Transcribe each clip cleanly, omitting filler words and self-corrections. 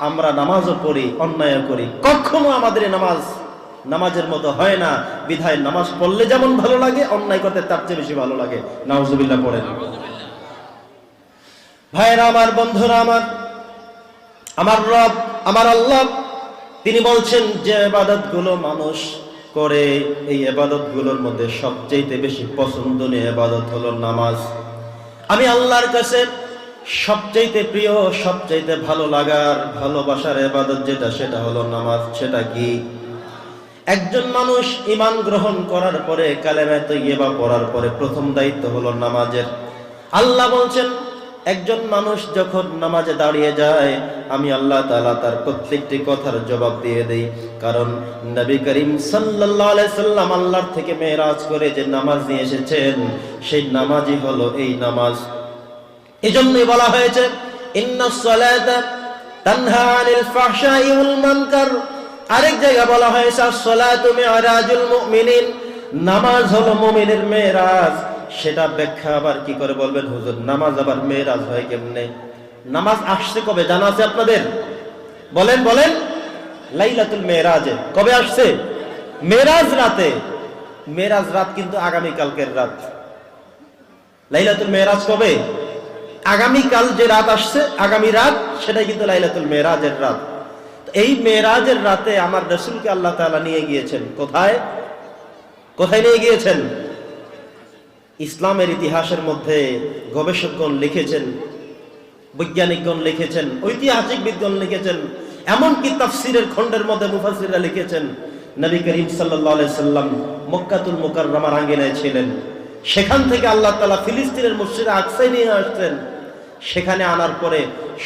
আমরা নামাজও পড়ি, অন্যায় করি, কখনো আমাদের নামাজের মতো হয় না। বিধায় নামাজ পড়লে যেমন ভালো লাগে, অন্যায় করতে তার চেয়ে বেশি ভালো লাগে। নাউজুবিল্লাহ পড়েন। ভাইরা আমার, বন্ধুরা আমার রব, আমার আল্লাহ, তিনি বলছেন যে ইবাদতগুলো মানুষ করে, এই ইবাদতগুলোর মধ্যে সবচেয়ে বেশি পছন্দনীয় ইবাদত হলো নামাজ। আমি আল্লাহর কাছে সবচেয়ে প্রিয়, সবচেয়ে ভালো লাগার, ভালোবাসার ইবাদত যেটা, সেটা হলো নামাজ। সেটা কি? একজন মানুষ ঈমান গ্রহণ করার পরে, কালেমা তাইয়্যিবা পড়ার পরে প্রথম দায়িত্ব হলো নামাজের। আল্লাহ বলছেন, একজন মানুষ যখন নামাজে দাঁড়িয়ে যায়, আমি আল্লাহ তাআলা তার প্রত্যেকটি কথার জবাব দিয়ে দেই। কারণ নবী করিম সাল্লাল্লাহু আলাইহি সাল্লাম আল্লাহর থেকে মেরাজ করে যে নামাজ নিয়ে এসেছেন, সেই নামাজই হলো এই নামাজ। এজন্যই বলা হয়েছে, ইন্নাস সালাতা তানহা আনিল ফাহশাই ওয়াল মুনকার। আরেক জায়গায় বলা হয়েছে, আস-সালাতু মি'রাজুল মুমিনিন, নামাজ হলো মুমিনের মেরাজ। সেটা ব্যাখ্যা আবার কি করে বলবেন হুজুর? নামাজ আবার মেরাজ হয় কেমনে? নামাজ আসছে কবে জানা আছে আপনাদের? বলেন লাইলাতুল মেরাজে। কবে আসছে? মেরাজ রাতে। মেরাজ রাত কিন্তু আগামী কালকের রাত। লাইলাতুল মেরাজ কবে? আগামীকাল যে রাত আসছে, আগামী রাত, সেটাই কিন্তু লাইলাতুল মেরাজের রাত। এই মেরাজের রাতে আমার রাসূলকে আল্লাহ তাআলা নিয়ে গিয়েছেন কোথায়? কোথায় নিয়ে গিয়েছেন? ইসলামের ইতিহাসের মধ্যে গবেষকগণ লিখেছেন, বৈজ্ঞানিকগণ লিখেছেন, ঐতিহাসিকবিদগণ লিখেছেন, এমনকি তাফসীরের খণ্ডের মধ্যে মুফাসসিররা লিখেছেন, নবী করিম সাল্লাল্লাহু আলাইহি সাল্লাম মক্কাতুল মুকাররমার আঙ্গিনায় ছিলেন। সেখান থেকে আল্লাহ তাআলা ফিলিস্তিনের মসজিদে আকসায় নিয়ে আসছেন। সেখানে আনার পরে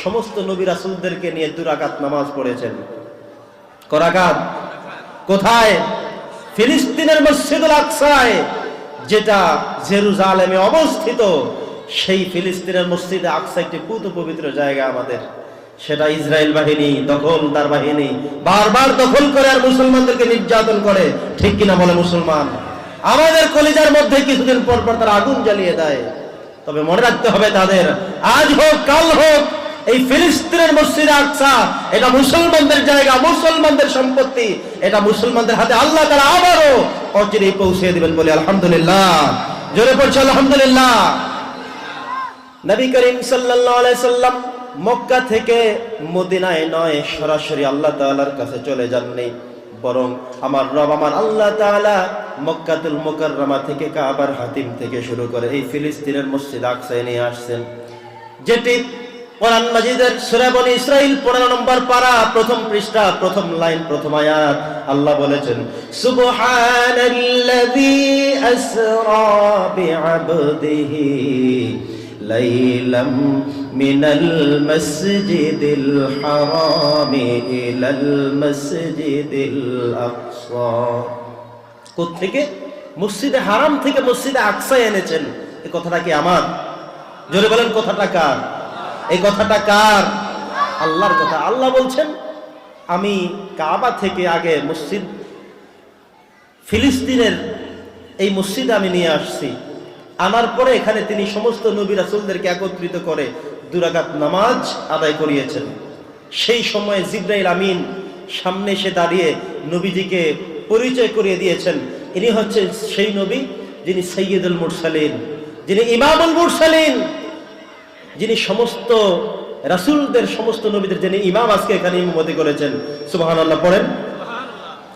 সমস্ত নবী রাসূলদেরকে নিয়ে 2 রাকাত নামাজ পড়েছেন। কয় রাকাত? কোথায়? ফিলিস্তিনের মসজিদুল আকসায়, যেটা জেরুজালেমে অবস্থিত। সেই ফিলিস্তিনের মসজিদে আকসা একটি পুত পবিত্র জায়গা আমাদের। সেটা ইসরায়েল বাহিনী, দখলদার বাহিনী বারবার দখল করে আর মুসলমানদেরকে নির্যাতন করে। ঠিক কিনা বলে মুসলমান? আমাদের কলিজার মধ্যে কিছুদিন পর পর তারা আগুন জ্বালিয়ে দেয়। তবে মনে রাখতে হবে তাদের, আজ হোক কাল হোক, এই ফিলিস্তিনের মসজিদে আকসা এটা মুসলমানদের জায়গা, মুসলমানদের সম্পত্তি। এটা মুসলমানদের হাতে আল্লাহ তাআলা আবারও অচিরেই পৌঁছে দিবেন বলে আলহামদুলিল্লাহ। জোরে পড়ছে আলহামদুলিল্লাহ। নবী করিম সাল্লাল্লাহু আলাইহি সাল্লাম মক্কা থেকে মদিনায় নয়, সরাসরি আল্লাহ তাআলার কাছে চলে যাননি, বরং আমার রব, আমার আল্লাহ তাআলা মক্কাতুল মুকাররমা থেকে, কাবার হাতিম থেকে শুরু করে এই ফিলিস্তিনের মসজিদ আকসায় নিয়ে আসছেন। যেটি কোরআন মাজিদের সূরা বনী ইসরাইল 15 নম্বর পারা, প্রথম পৃষ্ঠা, প্রথম লাইন, প্রথম আয়াত। আল্লাহ বলেছেন, সুবহানাল্লাযী আসরা বিআবদিহি লাইলাম মিনাল মাসজিদিল হারামি ইলাল মাসজিদিল আকসা। কোত্থেকে? মসজিদে হারাম থেকে মসজিদে আকসায় এনেছেন। এই কথাটা কি আমার? জোরে বলেন, কথাটা কার? এই কথাটা কার? আল্লাহর কথা। আল্লাহ বলছেন, আমি কাবা থেকে আগে মসজিদ ফিলিস্তিনের এই মসজিদে আমি নিয়ে আসছি। আনার পরে এখানে তিনি সমস্ত নবী রাসূলদেরকে একত্রিত করে 2 রাকাত নামাজ আদায় করিয়েছেন। সেই সময়ে জিবরাইল আমিন সামনে এসে দাঁড়িয়ে নবীজিকে পরিচয় করিয়ে দিয়েছেন, ইনি হচ্ছেন সেই নবী যিনি সাইয়্যিদুল মুরসালিন, যিনি ইমামুল মুরসালিন, যিনি সমস্ত রাসূলদের, সমস্ত নবীদের যিনি ইমাম, আজকে এখানে ইমামতি করেছেন। সুবহানাল্লাহ পড়েন।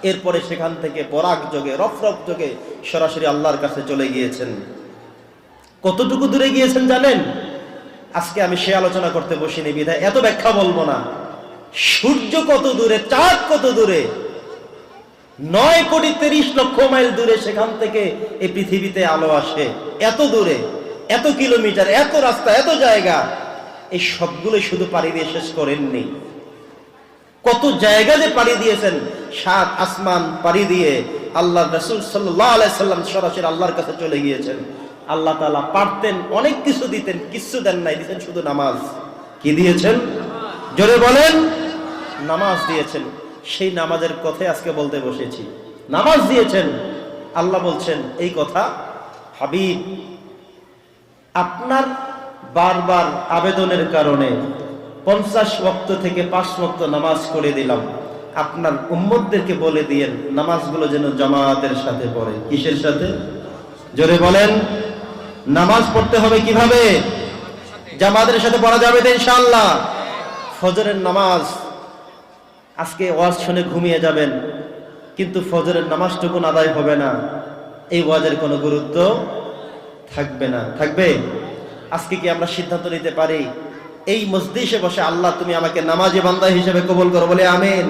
এরপরে সেখান থেকে বরাক যোগে, রফরফ যোগে সরাসরি আল্লাহর কাছে চলে গিয়েছেন। কতটুকু দূরে গিয়েছেন জানেন? আজকে আমি সে আলোচনা করতে বসিনি বিধায় এত ব্যাখ্যা বলবো না। সূর্য কত দূরে, চাঁদ কত দূরে, 9,30,00,000 মাইল দূরে সেখান থেকে এই পৃথিবীতে আলো আসে। এত দূরে, এত কিলোমিটার, এত রাস্তা, এত জায়গা, এই সবগুলো শুধু পাড়ি দিয়ে শেষ করেননি। কত জায়গা যে পাড়ি দিয়েছেন, 7 আসমান পাড়ি দিয়ে আল্লাহ রাসূল সাল্লাল্লাহু আলাইহি সাল্লাম সরাসরি আল্লাহর কাছে চলে গিয়েছেন। আল্লাহ তাআলা পারতেন অনেক কিছু দিতেন, কিছু দেন নাই, দিয়েছেন শুধু নামাজ। কি দিয়েছেন? জোরে বলেন। নামাজ দিয়েছেন। সেই নামাজের কথাই আজকে বলতে বসেছি। নামাজ দিয়েছেন। আল্লাহ বলছেন এই কথা, হাবিব, আপনার বারবার আবেদনের কারণে 50 ওয়াক্ত থেকে 5 ওয়াক্ত নামাজ করে দিলাম, আপনার উম্মতদেরকে বলে দিয়েন নামাজগুলো যেন জামাতের সাথে পড়ে। কিসের সাথে? জোরে বলেন। নামাজ পড়তে হবে কিভাবে? জামাতের সাথে পড়া যাবে তো ইনশাআল্লাহ? ফজরের নামাজ, আজকে ওয়াজ শুনে ঘুমিয়ে যাবেন, কিন্তু ফজরের নামাজটুকু আদায় হবে না, এই ওয়াজের কোনো গুরুত্ব থাকবে না। থাকবে? আজকে কি আমরা সিদ্ধান্ত নিতে পারি এই মজলিসে বসে, আল্লাহ তুমি আমাকে নামাজি বান্দা হিসেবে কবুল করো? বলে আমিন।